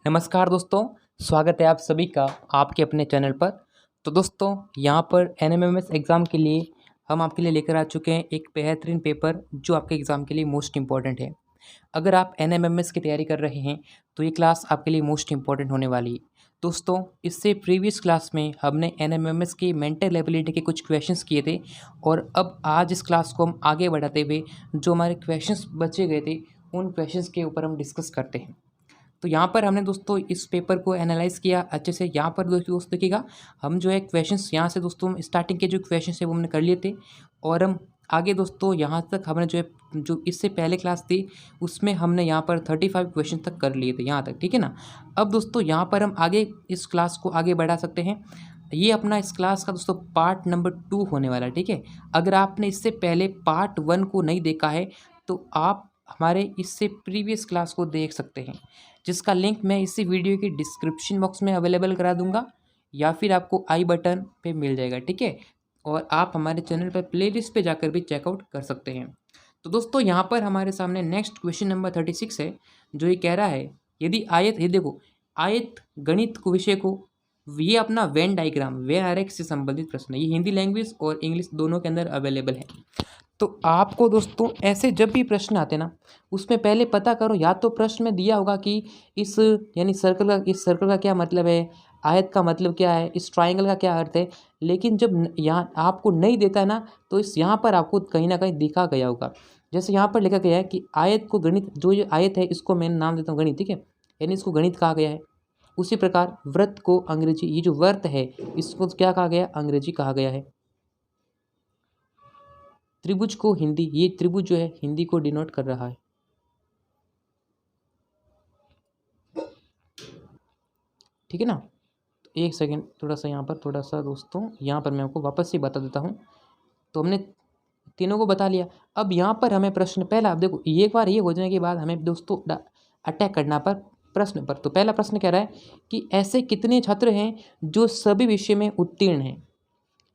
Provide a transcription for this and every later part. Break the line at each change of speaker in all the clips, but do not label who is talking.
नमस्कार दोस्तों, स्वागत है आप सभी का आपके अपने चैनल पर। तो दोस्तों यहाँ पर एनएमएमएस एग्ज़ाम के लिए हम आपके लिए लेकर आ चुके हैं एक बेहतरीन पेपर जो आपके एग्ज़ाम के लिए मोस्ट इम्पॉर्टेंट है। अगर आप एनएमएमएस की तैयारी कर रहे हैं तो ये क्लास आपके लिए मोस्ट इम्पॉर्टेंट होने वाली है। दोस्तों इससे प्रीवियस क्लास में हमने एनएमएमएस की मेंटल एबिलिटी के कुछ क्वेश्चंस किए थे और अब आज इस क्लास को हम आगे बढ़ाते हुए जो हमारे क्वेश्चंस बचे गए थे उन क्वेश्चंस के ऊपर हम डिस्कस करते हैं। तो यहाँ पर हमने दोस्तों इस पेपर को एनालाइज़ किया अच्छे से। यहाँ पर दोस्तों देखिएगा, हम जो है क्वेश्चंस यहाँ से दोस्तों स्टार्टिंग के जो क्वेश्चंस है वो हमने कर लिए थे और हम आगे दोस्तों यहाँ तक हमने जो है जो इससे पहले क्लास थी उसमें हमने यहाँ पर 35 क्वेश्चन तक कर लिए थे यहाँ तक, ठीक है ना। अब दोस्तों यहाँ पर हम आगे इस क्लास को आगे बढ़ा सकते हैं। ये अपना इस क्लास का दोस्तों पार्ट नंबर 2 होने वाला है, ठीक है। अगर आपने इससे पहले पार्ट 1 को नहीं देखा है तो आप हमारे इससे प्रीवियस क्लास को देख सकते हैं, जिसका लिंक मैं इसी वीडियो की डिस्क्रिप्शन बॉक्स में अवेलेबल करा दूंगा या फिर आपको आई बटन पे मिल जाएगा, ठीक है। और आप हमारे चैनल पर प्लेलिस्ट पे जाकर भी चेकआउट कर सकते हैं। तो दोस्तों यहाँ पर हमारे सामने नेक्स्ट क्वेश्चन नंबर 36 है, जो ये कह रहा है यदि आयत, ये देखो आयत गणित को विषय को, ये अपना वेन डायग्राम वेन आरेख से संबंधित प्रश्न है। ये हिंदी लैंग्वेज और इंग्लिश दोनों के अंदर अवेलेबल है। तो आपको दोस्तों ऐसे जब भी प्रश्न आते ना उसमें पहले पता करो, या तो प्रश्न में दिया होगा कि इस यानी इस सर्कल का क्या मतलब है, आयत का मतलब क्या है, इस ट्रायंगल का क्या अर्थ है। लेकिन जब यहाँ आपको नहीं देता है ना तो इस यहाँ पर आपको कहीं ना कहीं दिखा गया होगा। जैसे यहाँ पर लिखा गया है कि आयत को गणित, जो ये आयत है इसको मैं नाम देता हूँ गणित, ठीक है, यानी इसको गणित कहा गया है। उसी प्रकार वृत्त को अंग्रेजी, ये जो वृत्त है इसको क्या कहा गया, अंग्रेजी कहा गया है। त्रिभुज को हिंदी, ये त्रिभुज जो है हिंदी को डिनोट कर रहा है, ठीक है ना। तो एक सेकेंड, थोड़ा सा यहाँ पर थोड़ा सा दोस्तों यहाँ पर मैं आपको वापस से बता देता हूँ। तो हमने तीनों को बता लिया। अब यहाँ पर हमें प्रश्न पहला, अब देखो एक बार ये हो जाने के बाद हमें दोस्तों अटैक करना पर प्रश्न पर। तो पहला प्रश्न कह रहा है कि ऐसे कितने छात्र हैं जो सभी विषय में उत्तीर्ण हैं।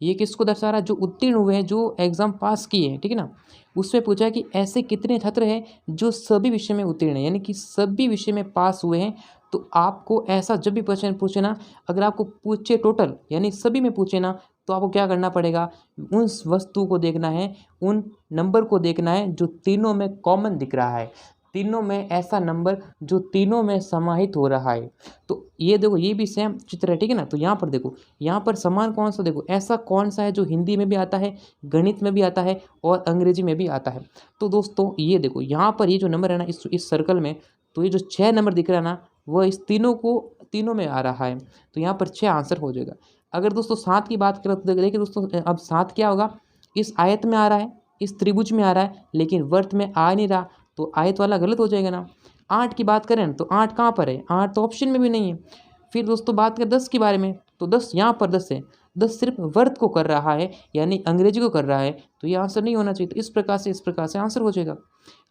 ये किसको दर्शा रहा है, जो उत्तीर्ण हुए हैं, जो एग्ज़ाम पास किए हैं, ठीक है ना। उसमें पूछा है कि ऐसे कितने छात्र हैं जो सभी विषय में उत्तीर्ण हैं, यानी कि सभी विषय में पास हुए हैं। तो आपको ऐसा जब भी प्रश्न पूछे ना, अगर आपको पूछे टोटल यानी सभी में पूछे ना, तो आपको क्या करना पड़ेगा, उस वस्तु को देखना है, उन नंबर को देखना है जो तीनों में कॉमन दिख रहा है, तीनों में ऐसा नंबर जो तीनों में समाहित हो रहा है। तो ये देखो ये भी सेम चित्र है, ठीक है ना। तो यहाँ पर देखो, यहाँ पर समान कौन सा, देखो ऐसा कौन सा है जो हिंदी में भी आता है, गणित में भी आता है और अंग्रेजी में भी आता है। तो दोस्तों ये देखो यहाँ पर ये जो नंबर है ना इस सर्कल में, तो ये जो 6 नंबर दिख रहा है ना वह इस तीनों में आ रहा है। तो यहाँ पर 6 आंसर हो जाएगा। अगर दोस्तों 7 की बात करें तो देखिए दोस्तों, अब 7 क्या होगा, इस आयत में आ रहा है, इस त्रिभुज में आ रहा है, लेकिन वर्त में आ नहीं रहा, तो आयत वाला गलत हो जाएगा ना। 8 की बात करें तो 8 कहाँ पर है, 8 तो ऑप्शन में भी नहीं है। फिर दोस्तों बात करें 10 के बारे में, तो 10 यहाँ पर 10 है, 10 सिर्फ वर्त को कर रहा है यानी अंग्रेजी को कर रहा है, तो ये आंसर नहीं होना चाहिए। तो इस प्रकार से आंसर हो जाएगा।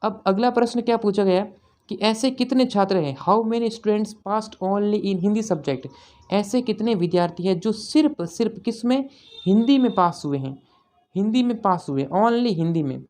अब अगला प्रश्न क्या पूछा गया कि ऐसे कितने छात्र हैं, how many students passed only in Hindi subject. ऐसे कितने विद्यार्थी हैं जो सिर्फ किस में, हिंदी में पास हुए हैं, हिंदी में पास हुए, ओनली हिंदी में।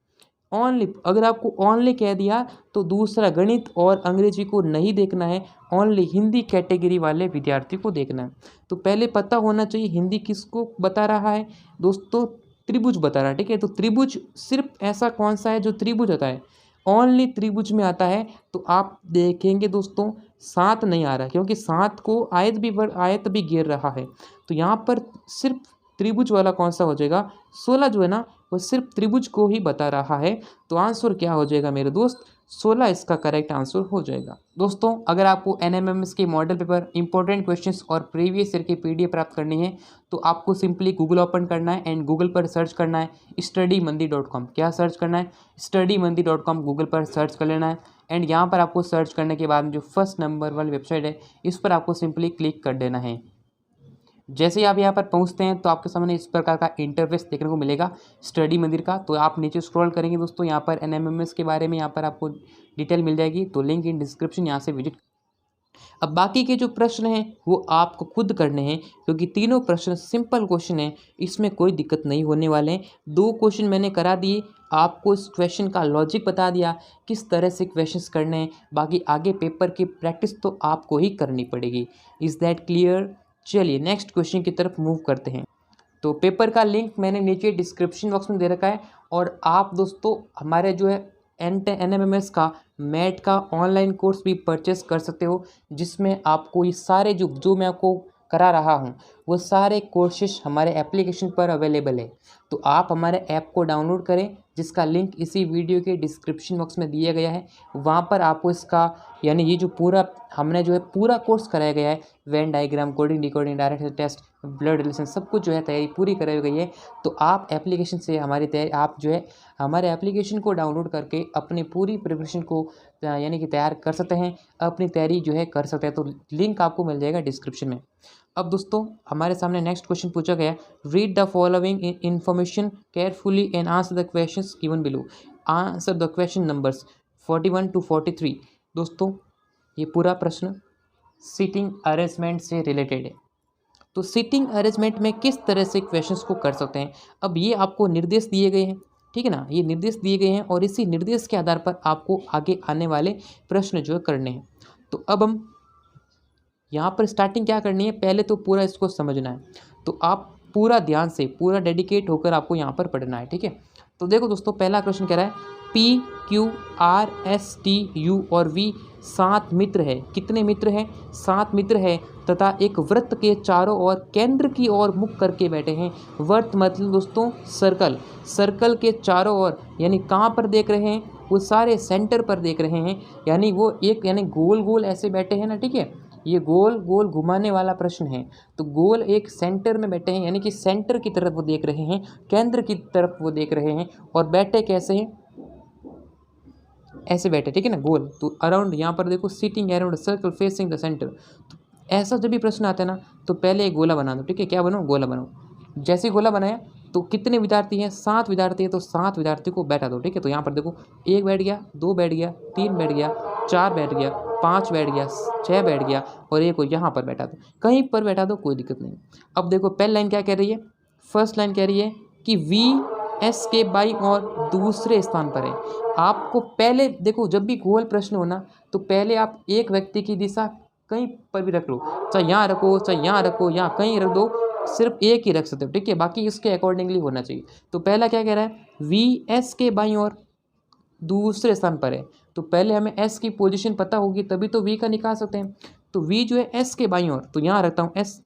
ओनली, अगर आपको ओनली कह दिया तो दूसरा गणित और अंग्रेजी को नहीं देखना है, ओनली हिंदी कैटेगरी वाले विद्यार्थी को देखना है। तो पहले पता होना चाहिए हिंदी किसको बता रहा है दोस्तों, त्रिभुज बता रहा है, ठीक है। तो त्रिभुज सिर्फ ऐसा कौन सा है जो त्रिभुज होता है, ओनली त्रिभुज में आता है। तो आप देखेंगे दोस्तों 7 नहीं आ रहा, क्योंकि 7 को आयत भी घेर रहा है। तो यहाँ पर सिर्फ त्रिभुज वाला कौन सा हो जाएगा, 16 जो है ना वो सिर्फ त्रिभुज को ही बता रहा है। तो आंसर क्या हो जाएगा मेरे दोस्त, 16 इसका करेक्ट आंसर हो जाएगा। दोस्तों अगर आपको एनएमएमएस के मॉडल पेपर, इंपॉर्टेंट क्वेश्चंस और प्रीवियस ईयर की पीडीएफ प्राप्त करनी है तो आपको सिंपली गूगल ओपन करना है एंड गूगल पर सर्च करना है studymandir.com। क्या सर्च करना है, studymandir.com गूगल पर सर्च कर लेना है। एंड यहाँ पर आपको सर्च करने के बाद जो फर्स्ट नंबर वाली वेबसाइट है इस पर आपको सिंपली क्लिक कर देना है। जैसे ही आप यहाँ पर पहुँचते हैं तो आपके सामने इस प्रकार का इंटरफेस देखने को मिलेगा स्टडी मंदिर का। तो आप नीचे स्क्रॉल करेंगे दोस्तों, यहाँ पर एनएमएमएस के बारे में यहाँ पर आपको डिटेल मिल जाएगी। तो लिंक इन डिस्क्रिप्शन, यहाँ से विजिट अब बाकी के जो प्रश्न हैं वो आपको खुद करने हैं, क्योंकि तीनों प्रश्न सिंपल क्वेश्चन हैं, इसमें कोई दिक्कत नहीं होने वाले हैं। 2 क्वेश्चन मैंने करा दिए, आपको इस क्वेश्चन का लॉजिक बता दिया, किस तरह से क्वेश्चंस करने हैं। बाकी आगे पेपर की प्रैक्टिस तो आपको ही करनी पड़ेगी। Is that clear? चलिए नेक्स्ट क्वेश्चन की तरफ मूव करते हैं। तो पेपर का लिंक मैंने नीचे डिस्क्रिप्शन बॉक्स में दे रखा है, और आप दोस्तों हमारे जो है NMMS का मैट का ऑनलाइन कोर्स भी परचेस कर सकते हो, जिसमें आपको ये सारे जो मैं आपको करा रहा हूँ वो सारे कोर्सेज हमारे एप्लीकेशन पर अवेलेबल है। तो आप हमारे ऐप को डाउनलोड करें, जिसका लिंक इसी वीडियो के डिस्क्रिप्शन बॉक्स में दिया गया है। वहाँ पर आपको इसका यानी ये जो पूरा हमने जो है पूरा कोर्स कराया गया है, Venn diagram, coding, decoding, direct test, blood relation, सब कुछ जो है तैयारी पूरी कराई गई है। तो आप एप्लीकेशन से हमारी तैयारी आप जो है हमारे एप्लीकेशन को डाउनलोड करके अपनी पूरी प्रिपरेशन को यानी कि तैयार कर सकते हैं, अपनी तैयारी जो है कर सकते हैं। तो लिंक आपको मिल जाएगा डिस्क्रिप्शन में। अब दोस्तों हमारे सामने नेक्स्ट क्वेश्चन पूछा गया, read the following information carefully and answer the questions given below. Answer the question numbers 41 to 43। दोस्तों ये पूरा प्रश्न सीटिंग अरेंजमेंट से रिलेटेड है। तो सीटिंग अरेंजमेंट में किस तरह से क्वेश्चंस को कर सकते हैं, अब ये आपको निर्देश दिए गए हैं, ठीक है ना, ये निर्देश दिए गए हैं, और इसी निर्देश के आधार पर आपको आगे आने वाले प्रश्न जो है करने हैं। तो अब हम यहाँ पर स्टार्टिंग क्या करनी है, पहले तो पूरा इसको समझना है। तो आप पूरा ध्यान से पूरा डेडिकेट होकर आपको यहाँ पर पढ़ना है, ठीक है। तो देखो दोस्तों पहला क्वेश्चन कह रहा है P, Q, R, S, T, U और V 7 मित्र है। कितने मित्र हैं? 7 मित्र है, तथा एक वृत्त के चारों ओर केंद्र की ओर मुख करके बैठे हैं। वृत्त मतलब दोस्तों सर्कल, सर्कल के चारों ओर यानी कहाँ पर देख रहे हैं, वो सारे सेंटर पर देख रहे हैं, यानी वो एक यानी गोल गोल ऐसे बैठे हैं ना, ठीक है। ये गोल गोल घुमाने वाला प्रश्न है। तो गोल एक सेंटर में बैठे हैं, यानी कि सेंटर की तरफ वो देख रहे हैं, केंद्र की तरफ वो देख रहे हैं, और बैठे कैसे हैं, ऐसे बैठे, ठीक है ना, गोल। तो अराउंड यहाँ पर देखो seating around circle facing the centre. तो ऐसा जब भी प्रश्न आता है ना, तो पहले एक गोला बना दो, ठीक है। क्या बनाओ? गोला बनाओ। जैसे ही गोला बनाया तो कितने विद्यार्थी हैं? 7 विद्यार्थी हैं, तो 7 विद्यार्थी को बैठा दो, ठीक है। तो यहाँ पर देखो 1 बैठ गया, 2 बैठ गया, 3 बैठ गया, 4 बैठ गया, 5 बैठ गया, 6 बैठ गया, और एक को यहाँ पर बैठा दो, कहीं पर बैठा दो, कोई दिक्कत नहीं। अब देखो पहली लाइन क्या कह रही है, फर्स्ट लाइन कह रही है कि VS के बाईं और दूसरे स्थान पर है। आपको पहले देखो जब भी गोल प्रश्न होना, तो पहले आप एक व्यक्ति की दिशा कहीं पर भी रख लो, चाहे यहाँ रखो, चाहे यहाँ रखो, यहाँ कहीं रख दो, सिर्फ एक ही रख सकते हो, ठीक है। बाकी इसके अकॉर्डिंगली होना चाहिए। तो पहला क्या कह रहा है, VS के बाईं और दूसरे स्थान पर है। तो पहले हमें S की पोजीशन पता होगी, तभी तो V का निकाल सकते हैं। तो V जो है S के बाईं ओर, तो यहाँ रखता हूँ S।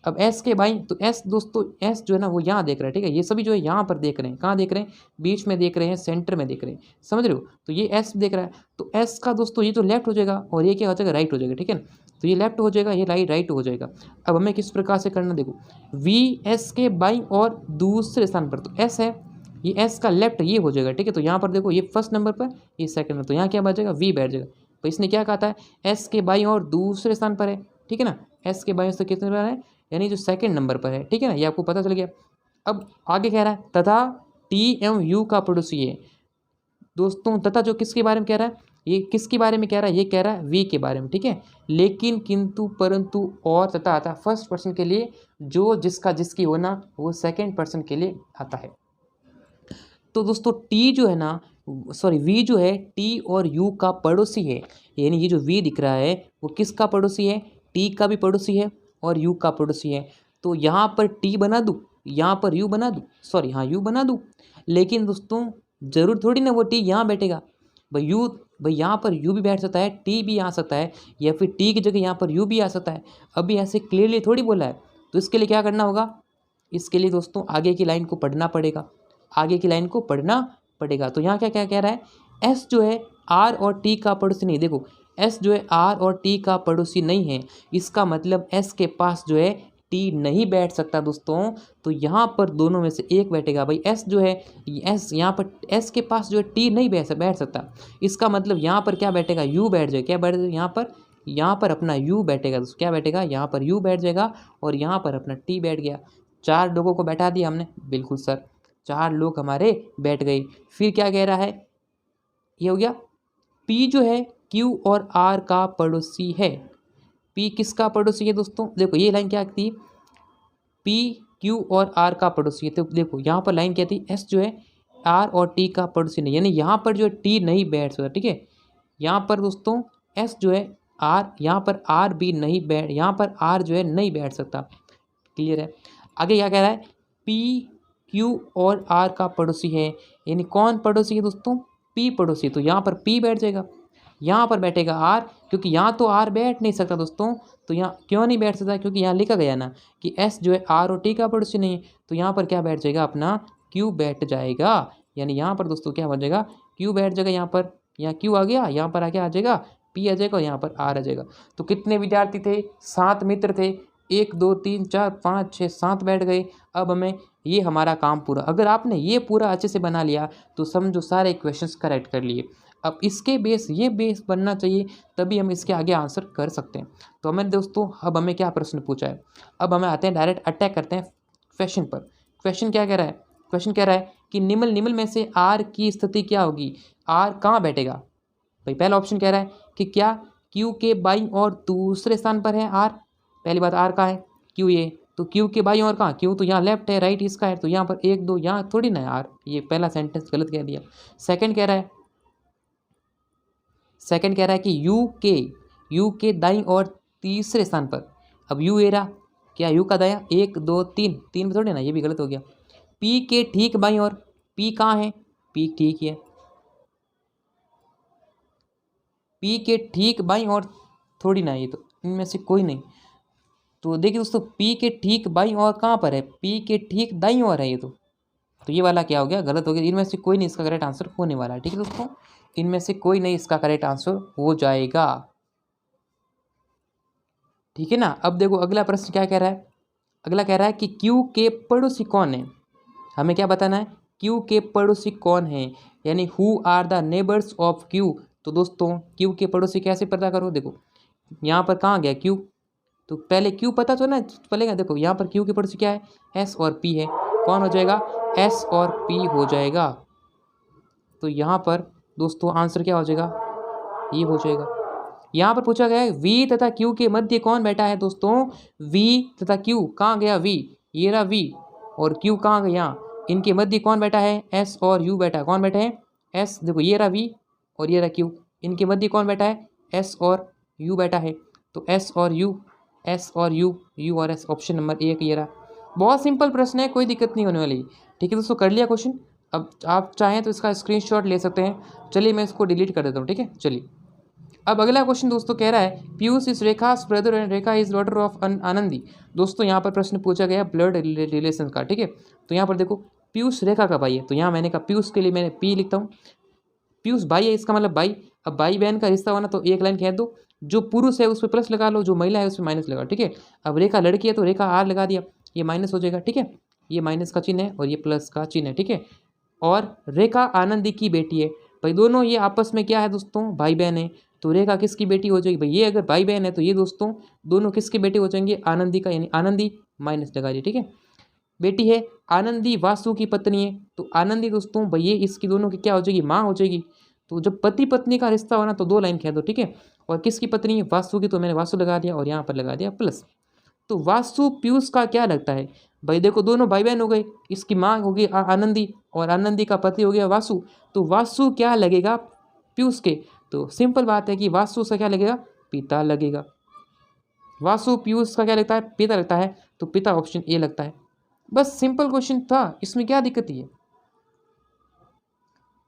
अब S के बाईं, तो S दोस्तों S जो है ना वो यहाँ देख रहा है, ठीक है। ये सभी जो है यहाँ पर देख रहे हैं, कहाँ देख रहे हैं, बीच में देख रहे हैं, सेंटर में देख रहे हैं, समझ रहे हो। तो ये S देख रहा है, तो S का दोस्तों ये तो लेफ्ट हो जाएगा, और ये क्या हो जाएगा, राइट हो जाएगा, ठीक है। तो ये लेफ्ट हो जाएगा, ये राइट हो जाएगा। अब हमें किस प्रकार से करना, देखो VS के बाईं और दूसरे स्थान पर, तो S है, ये S का लेफ्ट ये हो जाएगा, ठीक है। तो यहाँ पर देखो ये फर्स्ट नंबर पर, ये सेकंड में, तो यहाँ क्या बच जाएगा, V बैठ जाएगा। तो इसने क्या कहा था, S के बाईं और दूसरे स्थान पर है, ठीक है ना। S के बाईं से कितने पर है, यानी जो सेकंड नंबर पर है, ठीक है ना, ये आपको पता चल गया। अब आगे कह रहा है तथा T एवं U का पड़ोसी है। दोस्तों तथा जो किसके बारे में कह रहा है, ये किसके बारे में कह रहा है, ये कह रहा है V के बारे में, ठीक है। लेकिन, किंतु, परंतु, और, तथा आता फर्स्ट पर्सन के लिए, जो, जिसका, जिसकी होना वो सेकंड पर्सन के लिए आता है। तो दोस्तों T जो है ना, सॉरी V जो है T और U का पड़ोसी है, यानी ये जो V दिख रहा है वो किसका पड़ोसी है, T का भी पड़ोसी है और U का पड़ोसी है। तो यहाँ पर T बना दूँ, यहाँ पर U बना दूँ, सॉरी हाँ U बना दूँ। लेकिन दोस्तों ज़रूर थोड़ी ना वो T यहाँ बैठेगा, भाई यहाँ पर U भी बैठ सकता है, T भी आ सकता है, या फिर T की जगह यहाँ पर U भी आ सकता है। अभी ऐसे क्लियरली थोड़ी बोला है। तो इसके लिए क्या करना होगा, इसके लिए दोस्तों आगे की लाइन को पढ़ना पड़ेगा, आगे की लाइन को पढ़ना पड़ेगा। तो यहाँ क्या क्या कह रहा है, S जो है R और T का पड़ोसी नहीं। देखो S जो है R और T का पड़ोसी नहीं है, इसका मतलब S के पास जो है T नहीं बैठ सकता दोस्तों। तो यहाँ पर दोनों में से एक बैठेगा। भाई S जो है, S यहाँ पर S के पास जो है T नहीं बैठ सकता, इसका मतलब यहाँ पर क्या बैठेगा, U बैठ जाएगा। क्या बैठ जाएगा यहाँ पर अपना U बैठेगा दोस्तों। क्या बैठेगा, यहाँ पर U बैठ जाएगा, और यहाँ पर अपना T बैठ गया। 4 लोगों को बैठा दिया हमने, बिल्कुल सर, 4 लोग हमारे बैठ गए। फिर क्या कह रहा है, ये हो गया P जो है Q और R का पड़ोसी है। P किसका पड़ोसी है दोस्तों? देखो ये लाइन क्या थी, P Q और R का पड़ोसी है। तो देखो यहाँ पर लाइन क्या थी, S जो है R और T का पड़ोसी नहीं, यानी यहाँ पर जो है T नहीं बैठ सकता, ठीक है। यहाँ पर दोस्तों S जो है R, यहाँ पर R भी नहीं बैठ, यहाँ पर R जो है नहीं बैठ सकता। क्लियर है। आगे क्या कह रहा है, P Q और R का पड़ोसी है, यानी कौन पड़ोसी है दोस्तों? P पड़ोसी। तो यहाँ पर P बैठ जाएगा, यहाँ पर बैठेगा R, क्योंकि यहाँ तो R बैठ नहीं सकता दोस्तों। तो यहाँ क्यों नहीं बैठ सकता? क्योंकि यहाँ लिखा गया ना कि S जो है R और T का पड़ोसी नहीं है। तो यहाँ पर क्या बैठ जाएगा, अपना Q बैठ जाएगा। यानी यहाँ पर दोस्तों क्या बन जाएगा, Q बैठ जाएगा। यहाँ Q आ गया, यहाँ पर आके आ जाएगा P आ जाएगा और यहाँ पर R आ जाएगा। तो कितने विद्यार्थी थे? 7 मित्र थे। 1 2 3 4 5 6 7 बैठ गए। अब हमें ये हमारा काम पूरा। अगर आपने ये पूरा अच्छे से बना लिया तो समझो सारे क्वेश्चंस करेक्ट कर लिए। अब इसके बेस, ये बेस बनना चाहिए, तभी हम इसके आगे आंसर कर सकते हैं। तो हमें दोस्तों अब हमें क्या प्रश्न पूछा है, अब हमें आते हैं डायरेक्ट अटैक करते हैं क्वेश्चन पर। क्वेश्चन क्या कह रहा है? क्वेश्चन कह रहा है कि निम्न में से R की स्थिति क्या होगी? R कहाँ बैठेगा? भाई पहला ऑप्शन कह रहा है कि क्या Q के बाईं और दूसरे स्थान पर है R। पहली बात, R कहाँ है? Q ये, तो Q के बाईं और कहाँ? Q तो यहाँ लेफ्ट है, राइट इसका है, तो यहाँ पर 1 2 यहाँ थोड़ी ना है R। ये पहला सेंटेंस गलत कह दिया। सेकंड कह रहा है कि यू के दाईं और तीसरे स्थान पर। अब यू ए रहा, क्या यू का दायां? 1 2 3 3 में थोड़ी ना, ये भी गलत हो गया। पी के ठीक बाईं और, पी कहाँ है? पी ठीक है, पी के ठीक बाईं और थोड़ी ना, ये तो इनमें से कोई नहीं। तो देखिए दोस्तों, पी के ठीक बाईं और कहाँ पर है? पी के ठीक दाईं और है ये तो ये वाला क्या हो गया? गलत हो गया। इनमें से कोई नहीं इसका करेक्ट आंसर होने वाला है। ठीक है दोस्तों, इनमें से कोई नहीं इसका करेक्ट आंसर हो जाएगा। ठीक है ना। अब देखो अगला प्रश्न क्या कह रहा है। अगला कह रहा है कि Q के पड़ोसी कौन है। हमें क्या बताना है? Q के पड़ोसी कौन है, यानी who are the neighbours of Q। तो दोस्तों Q के पड़ोसी कैसे पता करो? देखो यहाँ पर कहाँ गया Q, तो पहले Q पता तो ना चलेगा। देखो यहाँ पर Q के पड़ोसी क्या है? S और P है। कौन हो जाएगा? S और P हो जाएगा। तो यहाँ पर दोस्तों आंसर क्या हो जाएगा? ये हो जाएगा। यहाँ पर पूछा गया है V तथा Q के मध्य कौन बैठा है दोस्तों? V तथा Q कहाँ गया? V ये रहा V, और Q कहाँ गया? इनके मध्य कौन बैठा है? S और U बैठा है। कौन बैठे हैं? S। देखो ये रहा V और ये रहा Q, इनके मध्य कौन बैठा है? S और U बैठा है। तो S और U, S और U, U और S, ऑप्शन नंबर 1 ये रहा। बहुत सिंपल प्रश्न है, कोई दिक्कत नहीं होने वाली। ठीक है दोस्तों, कर लिया क्वेश्चन। अब आप चाहें तो इसका स्क्रीनशॉट ले सकते हैं। चलिए मैं इसको डिलीट कर देता हूँ। ठीक है, चलिए अब अगला क्वेश्चन दोस्तों कह रहा है Piyush is Rekha's brother and Rekha is daughter of Anandi. दोस्तों यहाँ पर प्रश्न पूछा गया ब्लड रिलेशन का। ठीक है, तो यहाँ पर देखो पीयूष रेखा का भाई है, तो यहाँ मैंने कहा पीयूष के लिए मैंने पी लिखता हूँ। पीयूष भाई है, इसका मतलब भाई। अब भाई बहन का रिश्ता होना तो एक लाइन कह दो, जो पुरुष है उस पर प्लस लगा लो, जो महिला है उस पर माइनस लगा। ठीक है, अब रेखा लड़की है तो रेखा आर लगा दिया, ये माइनस हो जाएगा। ठीक है, ये माइनस का चिन्ह है और ये प्लस का चिन्ह है। ठीक है, और रेखा आनंदी की बेटी है। भाई दोनों ये आपस में क्या है दोस्तों? भाई बहन है। तो रेखा किसकी बेटी हो जाएगी? भाई ये अगर भाई बहन है तो ये दोस्तों दोनों किसके बेटे हो जाएंगे? आनंदी का, यानी आनंदी माइनस लगा दिया। ठीक है, बेटी है। आनंदी वासु की पत्नी है, तो आनंदी दोस्तों भाई ये इसकी दोनों की क्या हो जाएगी? माँ हो जाएगी। तो जब पति पत्नी का रिश्ता होना तो 2 लाइन कह दो। ठीक है, और किसकी पत्नी? वासु की, तो मैंने वासु लगा दिया और यहाँ पर लगा दिया प्लस। तो वासु पीयूष का क्या लगता है? भाई देखो दोनों भाई बहन हो गए, इसकी माँ होगी आनंदी और आनंदी का पति हो गया वासु। तो वासु क्या लगेगा पीयूष के? तो सिंपल बात है कि वासु से क्या लगेगा? पिता लगेगा। वासु पीयूष का क्या लगता है? पिता लगता है, तो पिता ऑप्शन ए लगता है। बस सिंपल क्वेश्चन था, इसमें क्या दिक्कत है?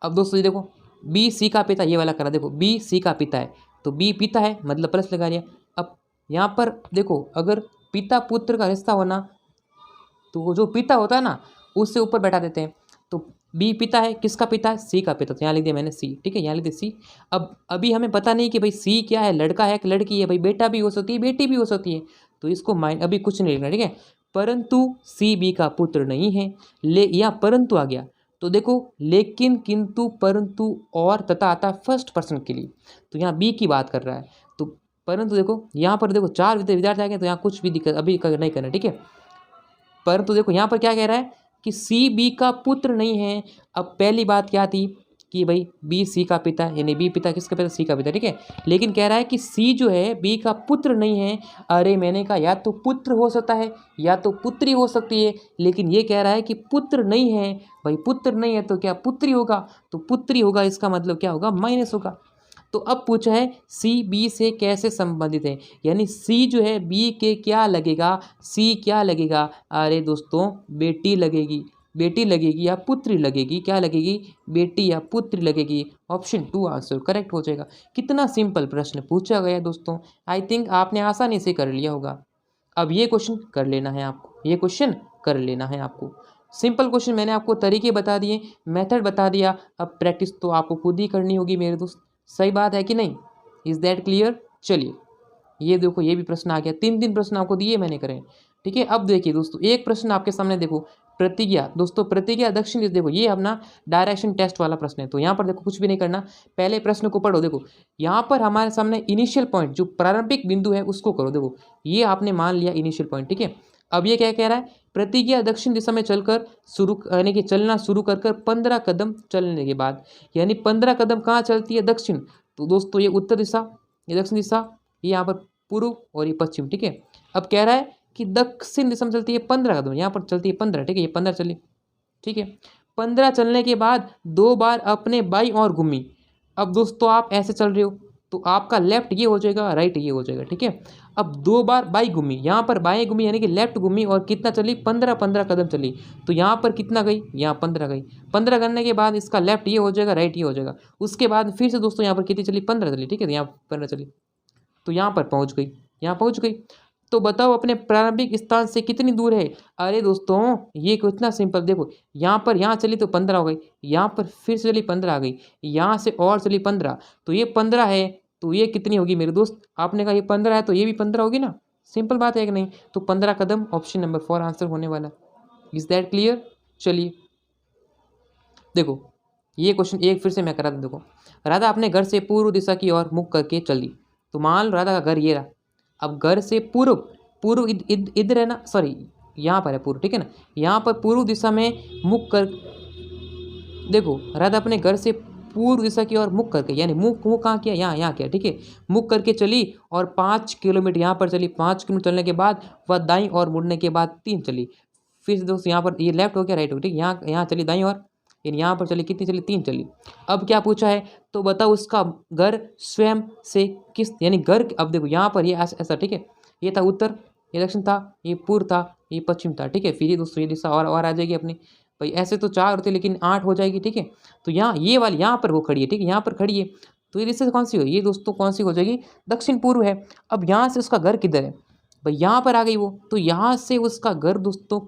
अब दोस्तों ये देखो बी सी का पिता, ये वाला करा। देखो बी सी का पिता है, तो बी पिता है मतलब प्लस लगा लिया। अब यहाँ पर देखो अगर पिता पुत्र का रिश्ता होना तो वो जो पिता होता है ना उससे ऊपर बैठा देते हैं। तो बी पिता है, किसका पिता है? सी का पिता, तो यहाँ लिख दिया मैंने सी। ठीक है, यहाँ लिख दिया सी। अब अभी हमें पता नहीं कि भाई सी क्या है, लड़का है कि लड़की है। भाई बेटा भी हो सकती है, बेटी भी हो सकती है, तो इसको अभी कुछ नहीं लिखना। ठीक है, परंतु सी बी का पुत्र नहीं है। या परंतु आ गया, तो देखो लेकिन किंतु परंतु और तथा आता फर्स्ट पर्सन के लिए, तो यहाँ बी की बात कर रहा है। तो परंतु देखो यहाँ पर देखो 4 विद्यार्थी आ गए, तो यहाँ कुछ भी दिक्कत अभी नहीं करना। ठीक है, परंतु देखो यहाँ पर क्या कह रहा है कि सी बी का पुत्र नहीं है। अब पहली बात क्या थी कि भाई बी सी का पिता है, यानी बी पिता किसका पिता, सी का पिता, ठीक है। लेकिन कह रहा है कि सी जो है बी का पुत्र नहीं है। अरे मैंने कहा या तो पुत्र हो सकता है या तो पुत्री हो सकती है, लेकिन ये कह रहा है कि पुत्र नहीं है। भाई पुत्र नहीं है तो क्या पुत्री होगा, तो पुत्री होगा, इसका मतलब क्या होगा, माइनस होगा। तो अब पूछा है सी बी से कैसे संबंधित है, यानी सी जो है बी के क्या लगेगा, सी क्या लगेगा, अरे दोस्तों बेटी लगेगी, बेटी लगेगी या पुत्री लगेगी, क्या लगेगी, बेटी या पुत्री लगेगी। ऑप्शन 2 आंसर करेक्ट हो जाएगा। कितना सिंपल प्रश्न पूछा गया दोस्तों, आई थिंक आपने आसानी से कर लिया होगा। अब ये क्वेश्चन कर लेना है आपको, ये क्वेश्चन कर लेना है आपको। सिंपल क्वेश्चन मैंने आपको तरीके बता दिए, मेथड बता दिया, अब प्रैक्टिस तो आपको खुद ही करनी होगी मेरे दोस्त। सही बात है कि नहीं, इज़ दैट क्लियर। चलिए ये देखो, ये भी प्रश्न आ गया, 3 प्रश्न आपको दिए मैंने करें, ठीक है। अब देखिए दोस्तों, एक प्रश्न आपके सामने देखो, प्रतिज्ञा, दोस्तों प्रतिज्ञा दक्षिण दिशा, देखो ये अपना डायरेक्शन टेस्ट वाला प्रश्न है। तो यहाँ पर देखो कुछ भी नहीं करना, पहले प्रश्न को पढ़ो। देखो यहाँ पर हमारे सामने इनिशियल पॉइंट जो प्रारंभिक बिंदु है उसको करो। देखो ये आपने मान लिया इनिशियल पॉइंट, ठीक है। अब ये क्या कह रहा है, प्रतिज्ञा दक्षिण दिशा में चलकर शुरू, यानी कि चलना शुरू कर 15 कदम चलने के बाद, यानी 15 कदम कहाँ चलती है, दक्षिण। तो दोस्तों ये उत्तर दिशा, ये दक्षिण दिशा, ये यहाँ पर पूर्व और ये पश्चिम, ठीक है। अब कह रहा है कि दक्षिण दिशा में चलती है 15 कदम, यहाँ पर चलती है 15, ठीक है, ये 15 चली, ठीक है। 15 चलने के बाद 2 बार अपने बाईं ओर घूमी। अब दोस्तों आप ऐसे चल रहे हो तो आपका लेफ्ट ये हो जाएगा, राइट ये हो जाएगा, ठीक है। अब 2 बार बाई घूमी, यहाँ पर बाएं घूमी यानी कि लेफ्ट घूमी, और कितना चली, 15 कदम चली। तो यहाँ पर कितना गई, यहाँ 15 गई। 15 करने के बाद इसका लेफ्ट ये हो जाएगा, राइट ये हो जाएगा। उसके बाद फिर से दोस्तों यहाँ पर कितनी चली, 15 चली, ठीक है, यहाँ 15 चली, तो यहाँ पर पहुँच गई, यहाँ पहुँच गई। तो बताओ अपने प्रारंभिक स्थान से कितनी दूर है। अरे दोस्तों ये कितना सिंपल, देखो यहाँ पर, यहाँ चली तो 15 हो गई, यहाँ पर फिर से चली 15 आ गई, यहाँ से और चली 15, तो ये 15 है, तो ये कितनी होगी मेरे दोस्त, आपने कहा ये 15 है तो ये भी 15 होगी ना, सिंपल बात है कि नहीं। तो 15 कदम ऑप्शन नंबर 4 आंसर होने वाला। Is that clear. चलिए देखो ये क्वेश्चन एक फिर से मैं करा दूँ। देखो राधा अपने घर से पूर्व दिशा की ओर मुख करके चली। तो मान लो राधा का घर ये रहा, अब घर से पूर्व, पूर्व इधर है ना, सॉरी यहाँ पर है पूर्व, ठीक है ना, यहाँ पर पूर्व दिशा में मुख कर, देखो राधा अपने घर से पूर्व दिशा की ओर मुख करके, यानी मुख मुख कहाँ किया, यहाँ किया, ठीक है, मुख करके चली और 5 किलोमीटर यहाँ पर चली। 5 किलोमीटर चलने के बाद वह दाईं और मुड़ने के बाद 3 चली। फिर से दोस्तों यहाँ पर ये लेफ्ट हो गया, राइट हो गया, ठीक, यहाँ चली दाईं और, यानी यहाँ पर चली, कितनी चली, 3 चली। अब क्या पूछा है, तो बताओ उसका घर स्वयं से किस, यानी घर, अब देखो यहाँ पर ये ऐसा, ठीक है, ये था उत्तर, ये दक्षिण था, ये पूर्व था, ये पश्चिम था, ठीक है। फिर ये दोस्तों ये दिशा और आ जाएगी अपनी, भाई ऐसे तो 4 होते लेकिन 8 हो जाएगी, ठीक है। तो यहाँ ये वाली यहाँ पर वो खड़ी है, ठीक है, यहाँ पर खड़ी है, तो ये दिशा कौन सी हो, ये दोस्तों कौन सी हो जाएगी, दक्षिण पूर्व है। अब यहाँ से उसका घर किधर है, भाई यहाँ पर आ गई वो, तो यहाँ से उसका घर दोस्तों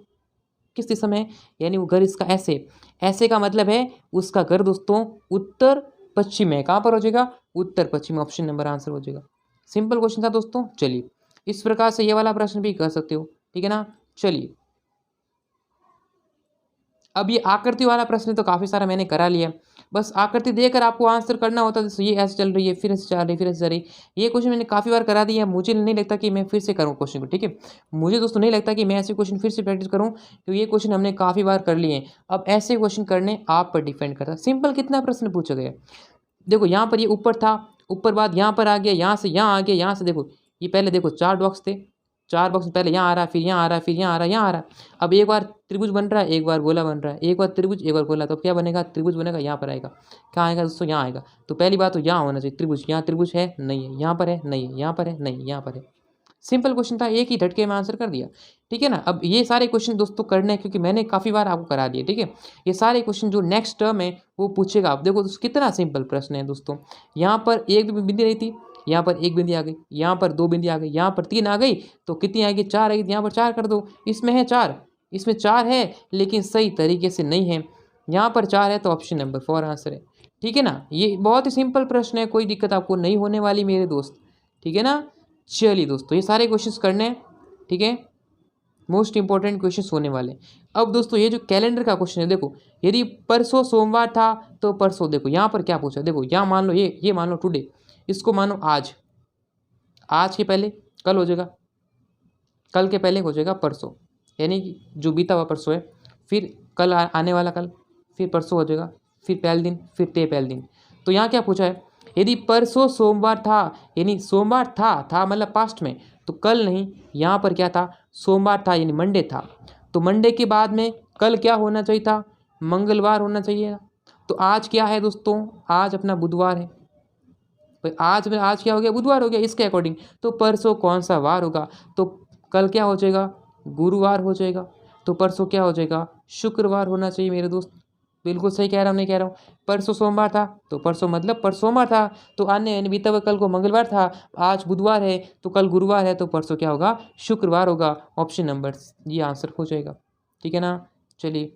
किस दिशा में है, यानी वो घर इसका ऐसे, ऐसे का मतलब है उसका घर दोस्तों उत्तर पश्चिम में, कहाँ पर हो जाएगा, उत्तर पश्चिम, ऑप्शन नंबर आंसर हो जाएगा। सिंपल क्वेश्चन था दोस्तों। चलिए इस प्रकार से ये वाला प्रश्न भी कर सकते हो, ठीक है ना। चलिए अब ये आकृति वाला प्रश्न तो काफ़ी सारा मैंने करा लिया, बस आकृति देकर आपको आंसर करना होता है। जैसे ये ऐसे चल रही है, फिर ऐसे चल रही है, फिर ऐसे चल रही है, ये क्वेश्चन मैंने काफ़ी बार करा दिया, मुझे नहीं लगता कि मैं फिर से करूँ क्वेश्चन को, ठीक है। मुझे दोस्तों नहीं लगता कि मैं ऐसे क्वेश्चन फिर से प्रैक्टिस करूँ, क्योंकि ये क्वेश्चन हमने काफ़ी बार कर लिए हैं। अब ऐसे क्वेश्चन करने आप पर डिपेंड करता है। सिंपल कितना प्रश्न पूछा गया, देखो यहाँ पर ये ऊपर था, ऊपर बाद यहाँ पर आ गया, यहाँ से यहाँ आ गया, यहाँ से देखो ये पहले देखो 4 बॉक्स थे, 4 बॉक्स पहले यहाँ आ रहा है, फिर यहाँ आ रहा है, फिर यहाँ आ रहा है, यहाँ आ रहा है। अब एक बार त्रिभुज बन रहा है, एक बार गोला बन रहा है, एक बार त्रिभुज एक बार गोला, तो क्या बनेगा, त्रिभुज बनेगा, यहाँ पर आएगा, कहाँ आएगा दोस्तों, यहाँ आएगा। तो पहली बात तो यहाँ होना चाहिए त्रिभुज, यहाँ त्रिभुज है नहीं है, यहाँ पर है नहीं है, यहाँ पर है नहीं, यहाँ पर है। सिंपल क्वेश्चन था, एक ही झटके में आंसर कर दिया, ठीक है ना। अब ये सारे क्वेश्चन दोस्तों करने हैं, क्योंकि मैंने काफ़ी बार आपको करा दिए, ठीक है। ये सारे क्वेश्चन जो नेक्स्ट टर्म है वो पूछेगा। आप देखो दोस्तों कितना सिंपल प्रश्न है दोस्तों। यहाँ पर एक भी बिंदी नहीं थी, यहाँ पर 1 बिंदी आ गई, यहाँ पर 2 बिंदी आ गई, यहाँ पर 3 आ गई, तो कितनी आएगी, 4 आएगी, यहाँ पर 4 कर दो। इसमें है 4, इसमें 4 है लेकिन सही तरीके से नहीं है, यहाँ पर 4 है, तो ऑप्शन नंबर 4 आंसर है, ठीक है ना। ये बहुत ही सिंपल प्रश्न है, कोई दिक्कत आपको नहीं होने वाली मेरे दोस्त, ठीक है ना। चलिए दोस्तों ये सारे क्वेश्चंस करने हैं, ठीक है, मोस्ट इंपॉर्टेंट क्वेश्चंस होने वाले। अब दोस्तों ये जो कैलेंडर का क्वेश्चन है, देखो यदि परसों सोमवार था तो परसों, देखो यहाँ पर क्या पूछा, देखो यहाँ मान लो ये मान लो टुडे, इसको मानो आज, आज के पहले कल हो जाएगा, कल के पहले हो जाएगा परसों, यानी कि जो बीता हुआ परसों है, फिर कल आने वाला कल, फिर परसों हो जाएगा, फिर पहले दिन, फिर ते पहले दिन। तो यहाँ क्या पूछा है, यदि परसों सोमवार था, यानी सोमवार था मतलब पास्ट में, तो कल नहीं, यहाँ पर क्या था, सोमवार था यानी मंडे था। तो मंडे के बाद में कल क्या होना चाहिए था, मंगलवार होना चाहिए था। तो आज क्या है दोस्तों, आज अपना बुधवार है भाई, आज क्या हो गया, बुधवार हो गया इसके अकॉर्डिंग। तो परसों कौन सा वार होगा, तो कल क्या हो जाएगा, गुरुवार हो जाएगा। तो परसों क्या हो जाएगा, शुक्रवार होना चाहिए मेरे दोस्त। बिल्कुल सही कह रहा हूँ, नहीं कह रहा हूँ। परसों सोमवार था, तो परसों मतलब परसों सोमवार था, तो आने यानी बीता हुआ कल को मंगलवार था, आज बुधवार है, तो कल गुरुवार है, तो परसों क्या होगा, शुक्रवार होगा। ऑप्शन नंबर ये आंसर हो जाएगा, ठीक है ना। चलिए,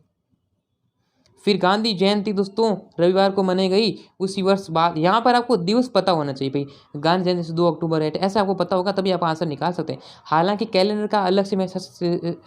फिर गांधी जयंती दोस्तों रविवार को मनाई गई उसी वर्ष बाद। यहाँ पर आपको दिवस पता होना चाहिए भाई, गांधी जयंती से 2 अक्टूबर है, ऐसा आपको पता होगा तभी आप आंसर निकाल सकते हैं। हालांकि कैलेंडर का अलग से मैं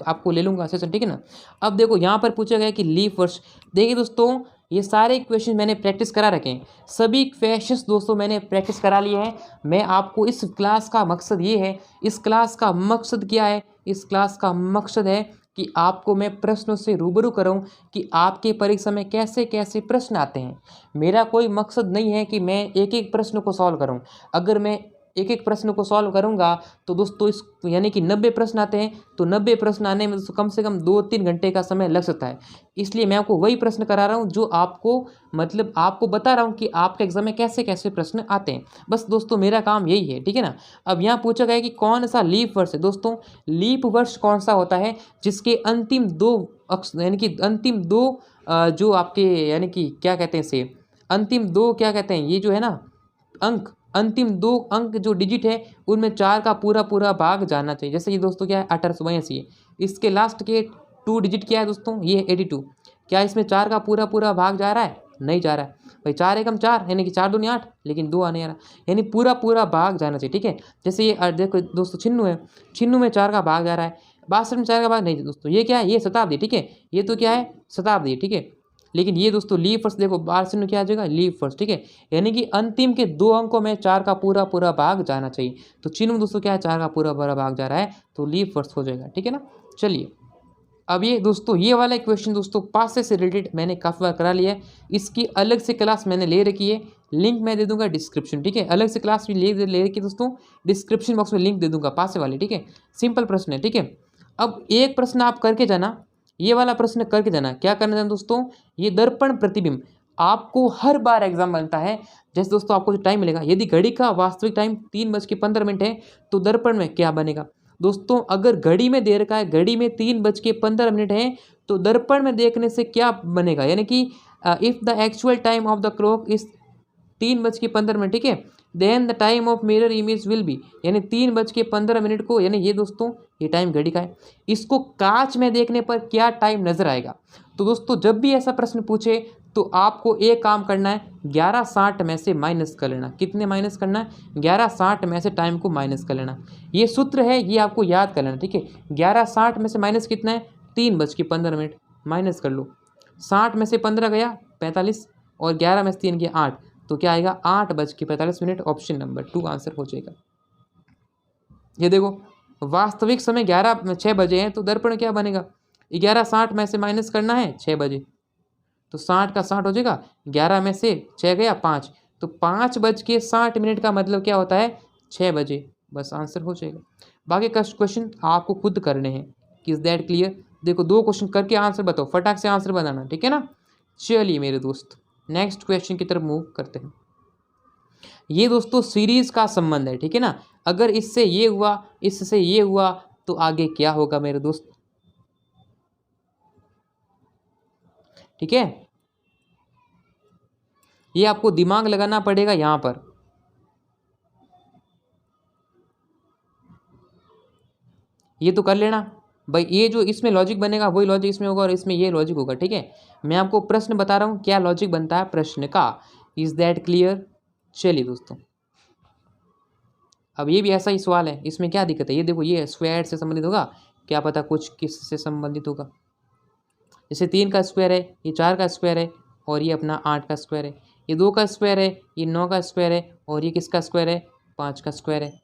आपको ले लूँगा सेशन, ठीक है ना। अब देखो यहाँ पर पूछा गया कि लीप वर्ष। देखिए दोस्तों, ये सारे क्वेश्चन मैंने प्रैक्टिस करा रखे हैं, सभी क्वेश्चंस दोस्तों मैंने प्रैक्टिस करा लिए हैं। मैं आपको इस क्लास का मकसद ये है, इस क्लास का मकसद क्या है, इस क्लास का मकसद है कि आपको मैं प्रश्नों से रूबरू करूं कि आपके परीक्षा में कैसे कैसे प्रश्न आते हैं। मेरा कोई मकसद नहीं है कि मैं एक एक प्रश्न को सॉल्व करूं। अगर मैं एक एक प्रश्न को सॉल्व करूंगा तो दोस्तों इस यानी कि 90 प्रश्न आते हैं, तो 90 प्रश्न आने में दोस्तों कम से कम 2-3 घंटे का समय लग सकता है। इसलिए मैं आपको वही प्रश्न करा रहा हूँ जो आपको मतलब आपको बता रहा हूँ कि आपके एग्जाम में कैसे कैसे प्रश्न आते हैं। बस दोस्तों मेरा काम यही है, ठीक है ना। अब यहाँ पूछा गया कि कौन सा लीप वर्ष है। दोस्तों लीप वर्ष कौन सा होता है जिसके अंतिम 2 यानी कि अंतिम 2 जो आपके यानी कि क्या कहते हैं इसे, अंतिम 2 क्या कहते हैं, ये जो है ना अंक, अंतिम 2 अंक जो डिजिट है उनमें 4 का पूरा पूरा भाग जाना चाहिए। जैसे ये दोस्तों क्या है 1882 है, इसके लास्ट के 2 डिजिट क्या है दोस्तों, ये 82। क्या इसमें 4 का पूरा पूरा भाग जा रहा है, नहीं जा रहा है भाई। 4 एकम 4 यानी कि 4 दूनी 8, लेकिन 2 आने आ रहा, यानी पूरा पूरा भाग जाना चाहिए, ठीक है। जैसे ये देखो दोस्तों छिन्नू है, छिन्नू में 4 का भाग जा रहा है, 62 में 4 का भाग नहीं दोस्तों, ये क्या है, ये शताब्दी, ठीक है, ये तो क्या है शताब्दी, ठीक है। लेकिन ये दोस्तों लीप वर्ष देखो 12 क्या आ जाएगा, लीप वर्ष, ठीक है। यानी कि अंतिम के 2 अंकों में 4 का पूरा पूरा भाग जाना चाहिए। तो चिन्ह में दोस्तों क्या है, 4 का पूरा पूरा भाग जा रहा है, तो लीप वर्ष हो जाएगा, ठीक है ना। चलिए, अब ये दोस्तों ये वाला क्वेश्चन दोस्तों पासे से रिलेटेड मैंने काफ़ी बार करा लिया है, इसकी अलग से क्लास मैंने ले रखी है, लिंक मैं दे दूंगा डिस्क्रिप्शन, ठीक है। अलग से क्लास भी ले रखी दोस्तों, डिस्क्रिप्शन बॉक्स में लिंक दे दूंगा पासे वाले, ठीक है। सिंपल प्रश्न है, ठीक है। अब एक प्रश्न आप करके जाना, ये वाला प्रश्न करके जाना। क्या करना है दोस्तों, ये दर्पण प्रतिबिंब आपको हर बार एग्जाम बनता है। जैसे दोस्तों आपको जो टाइम मिलेगा, यदि घड़ी का वास्तविक टाइम 3:15 है तो दर्पण में क्या बनेगा दोस्तों। अगर घड़ी में दे रखा है, घड़ी में 3:15 है, तो दर्पण में देखने से क्या बनेगा, यानी कि if the actual time of the clock is 3:15, ठीक है, then the time of mirror image will be, यानी 3:15 को, यानी ये दोस्तों ये टाइम घड़ी का है, इसको कांच में देखने पर क्या टाइम नजर आएगा। तो दोस्तों जब भी ऐसा प्रश्न पूछे तो आपको एक काम करना है, 11:60 में से माइनस कर लेना। कितने माइनस करना है, 11:60 में से टाइम को माइनस कर लेना। ये सूत्र है, ये आपको याद कर लेना, ठीक है। 11:60 में से माइनस कितना है, 3:15, माइनस कर लो। 60 में से 15 गया 45, और 11 में से 3 गया 8, तो क्या आएगा 8:45। ऑप्शन नंबर 2 आंसर हो जाएगा। ये देखो वास्तविक समय 6 बजे हैं, तो दर्पण क्या बनेगा, 11:60 में से माइनस करना है 6 बजे, तो 60 का 60 हो जाएगा, 11 में से 6 गया 5, तो 5:60 का मतलब क्या होता है, 6 बजे। बस आंसर हो जाएगा। बाकी का क्वेश्चन आपको खुद करने हैं। Is that clear. देखो 2 क्वेश्चन करके आंसर बताओ, फटाक से आंसर बनाना, ठीक है ना। चलिए मेरे दोस्त नेक्स्ट क्वेश्चन की तरफ मूव करते हैं। ये दोस्तों सीरीज का संबंध है, ठीक है ना। अगर इससे ये हुआ, इससे ये हुआ, तो आगे क्या होगा मेरे दोस्त, ठीक है। ये आपको दिमाग लगाना पड़ेगा यहां पर। ये तो कर लेना भाई, ये जो इसमें लॉजिक बनेगा वही लॉजिक इसमें होगा, और इसमें ये लॉजिक होगा, ठीक है। मैं आपको प्रश्न बता रहा हूं क्या लॉजिक बनता है प्रश्न का। Is that clear. चलिए दोस्तों, अब ये भी ऐसा ही सवाल है, इसमें क्या दिक्कत है। ये देखो ये स्क्वायर से संबंधित होगा, क्या पता कुछ किस से संबंधित होगा। जैसे 3 का स्क्वायर है, ये 4 का स्क्वायर है, और ये अपना 8 का स्क्वायर है। ये 2 का स्क्वायर है, ये 9 का स्क्वायर है, और ये किसका स्क्वायर है, 5 का स्क्वायर है।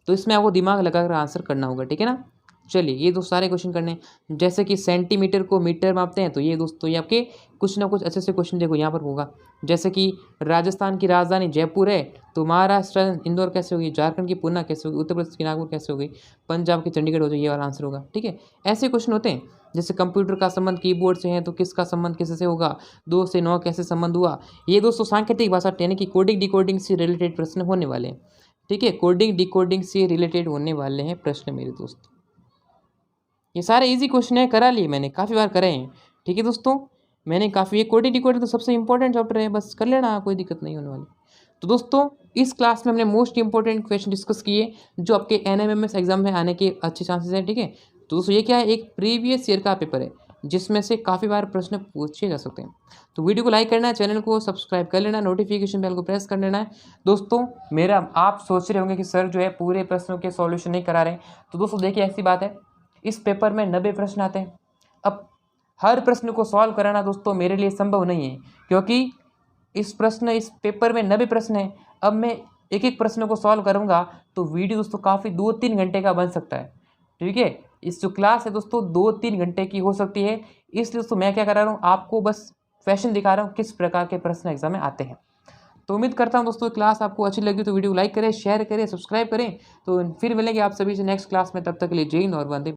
तो इसमें आपको दिमाग लगाकर आंसर करना होगा, ठीक है ना। चलिए ये दोस्त सारे क्वेश्चन करने हैं। जैसे कि सेंटीमीटर को मीटर मापते हैं, तो ये दोस्तों ये आपके कुछ ना कुछ अच्छे से क्वेश्चन देखो यहाँ पर होगा। जैसे कि राजस्थान की राजधानी जयपुर है, तो महाराष्ट्र इंदौर कैसे होगी, झारखंड की पूना कैसे होगी, उत्तर प्रदेश की नागपुर कैसे होगी, पंजाब की चंडीगढ़ हो जाए, ये वाला आंसर होगा। ठीक है, ऐसे क्वेश्चन होते हैं। जैसे कंप्यूटर का संबंध कीबोर्ड से है, तो किसका संबंध किससे होगा, 2 से 9 कैसे संबंध हुआ। ये दोस्तों सांकेतिक भाषा यानी कि कोडिंग डिकोडिंग से रिलेटेड प्रश्न होने वाले हैं। ठीक है, कोडिंग डिकोडिंग से रिलेटेड होने वाले हैं प्रश्न मेरे दोस्त। ये सारे इजी क्वेश्चन है, करा लिए मैंने, काफ़ी बार करे हैं। ठीक है दोस्तों, मैंने काफ़ी, ये कोडिंग डिकोडिंग तो सबसे इंपॉर्टेंट चैप्टर है, बस कर लेना, कोई दिक्कत नहीं होने वाली। तो दोस्तों इस क्लास में हमने मोस्ट इंपॉर्टेंट क्वेश्चन डिस्कस किए जो आपके NMMS एग्जाम में आने के अच्छे चांसेस हैं। ठीक है, तो दोस्तों ये क्या है, एक प्रीवियस ईयर का पेपर है जिसमें से काफ़ी बार प्रश्न पूछे जा सकते हैं। तो वीडियो को लाइक करना है, चैनल को सब्सक्राइब कर लेना, नोटिफिकेशन बेल को प्रेस कर लेना है। दोस्तों मेरा, आप सोच रहे होंगे कि सर जो है पूरे प्रश्नों के सॉल्यूशन नहीं करा रहे हैं, तो दोस्तों देखिए ऐसी बात है, इस पेपर में 90 प्रश्न आते हैं। अब हर प्रश्न को सॉल्व कराना दोस्तों मेरे लिए संभव नहीं है, क्योंकि इस पेपर में 90 प्रश्न हैं। अब मैं एक एक प्रश्न को सॉल्व करूंगा तो वीडियो दोस्तों काफ़ी 2-3 घंटे का बन सकता है। ठीक है, इस जो क्लास है दोस्तों 2-3 घंटे की हो सकती है। इसलिए दोस्तों मैं क्या करा रहा हूँ, आपको बस क्वेश्चन दिखा रहा हूँ किस प्रकार के प्रश्न एग्जाम में आते हैं। तो उम्मीद करता हूँ दोस्तों क्लास आपको अच्छी लगी तो वीडियो लाइक करें, शेयर करें, सब्सक्राइब करें। तो फिर मिलेंगे आप सभी से नेक्स्ट क्लास में, तब तक के लिए जय हिंद और वंदे।